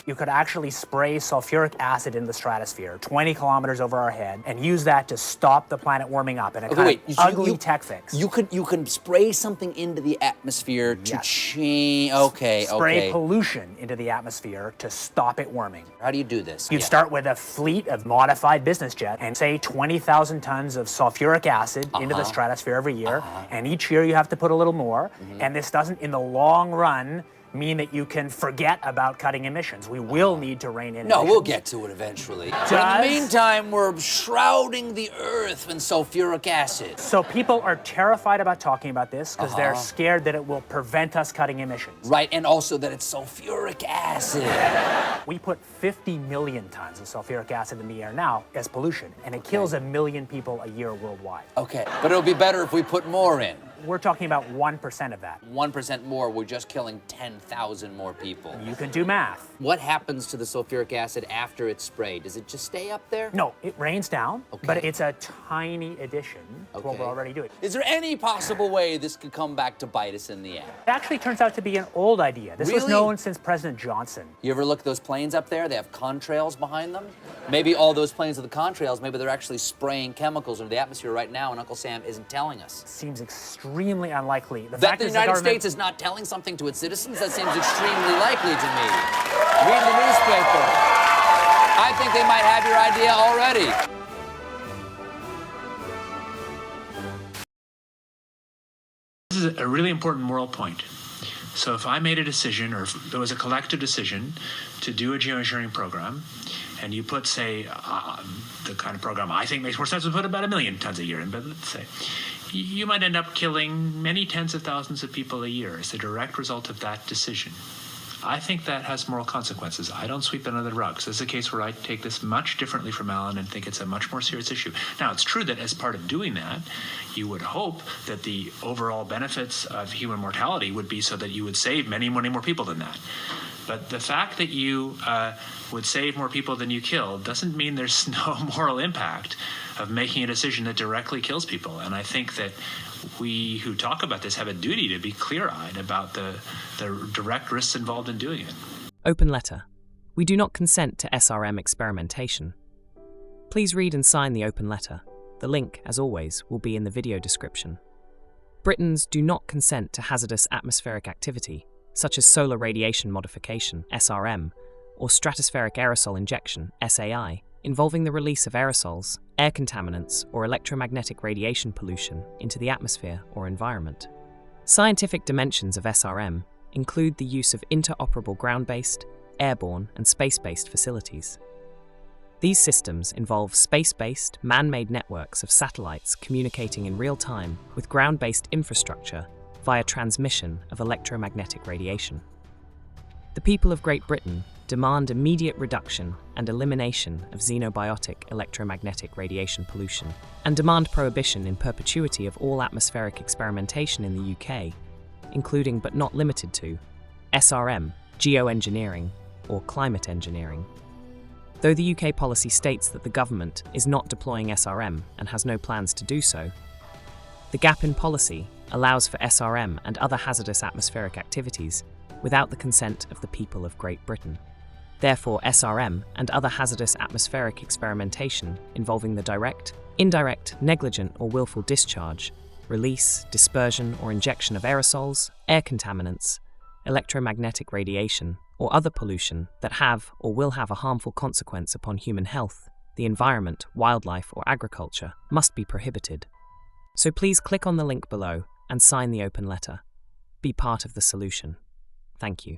You could actually spray sulfuric acid in the stratosphere 20 kilometers over our head and use that to stop the planet warming up in a ugly tech fix. You can spray something into the atmosphere to change. Spray pollution into the atmosphere to stop it warming. How do you do this? You'd start with a fleet of modified business jets and say 20,000 tons of sulfuric acid into the stratosphere every year. And each year you have to put a little more. And this doesn't, in the long run, mean that you can forget about cutting emissions. We will need to rein in emissions. No, we'll get to it eventually. But in the meantime, we're shrouding the Earth in sulfuric acid. So people are terrified about talking about this because they're scared that it will prevent us cutting emissions. Right, and also that it's sulfuric acid. We put 50 million tons of sulfuric acid in the air now as pollution, and it kills 1 million people a year worldwide. Okay, but it'll be better if we put more in. We're talking about 1% of that. 1% more, we're just killing 10,000 more people. You can do math. What happens to the sulfuric acid after it's sprayed? Does it just stay up there? No, it rains down, but it's a tiny addition to what we're already doing. Is there any possible way this could come back to bite us in the end? It actually turns out to be an old idea. This was known since President Johnson. You ever look at those planes up there? They have contrails behind them. Maybe all those planes with the contrails, maybe they're actually spraying chemicals into the atmosphere right now and Uncle Sam isn't telling us. Seems extremely unlikely. That the United States is not telling something to its citizens? That seems extremely likely to me. Read the newspaper. I think they might have your idea already. This is a really important moral point. So if I made a decision, or if there was a collective decision to do a geoengineering program, and you put, say, the kind of program I think makes more sense, we put about 1 million tons a year in, but let's say, you might end up killing many tens of thousands of people a year as a direct result of that decision. I think that has moral consequences. I don't sweep it under the rug. So this is a case where I take this much differently from Alan and think it's a much more serious issue. Now, it's true that as part of doing that, you would hope that the overall benefits of human mortality would be so that you would save many, many more people than that. But the fact that you would save more people than you kill doesn't mean there's no moral impact of making a decision that directly kills people. And I think that we who talk about this have a duty to be clear-eyed about the direct risks involved in doing it. Open letter. We do not consent to SRM experimentation. Please read and sign the open letter. The link, as always, will be in the video description. Britons do not consent to hazardous atmospheric activity, such as solar radiation modification, SRM, or stratospheric aerosol injection, SAI, involving the release of aerosols, air contaminants, or electromagnetic radiation pollution into the atmosphere or environment. Scientific dimensions of SRM include the use of interoperable ground-based, airborne, and space-based facilities. These systems involve space-based, man-made networks of satellites communicating in real time with ground-based infrastructure via transmission of electromagnetic radiation. The people of Great Britain demand immediate reduction and elimination of xenobiotic electromagnetic radiation pollution, and demand prohibition in perpetuity of all atmospheric experimentation in the UK, including but not limited to SRM, geoengineering, or climate engineering. Though the UK policy states that the government is not deploying SRM and has no plans to do so, the gap in policy allows for SRM and other hazardous atmospheric activities without the consent of the people of Great Britain. Therefore, SRM and other hazardous atmospheric experimentation involving the direct, indirect, negligent, or willful discharge, release, dispersion, or injection of aerosols, air contaminants, electromagnetic radiation, or other pollution that have or will have a harmful consequence upon human health, the environment, wildlife, or agriculture must be prohibited. So please click on the link below and sign the open letter. Be part of the solution. Thank you.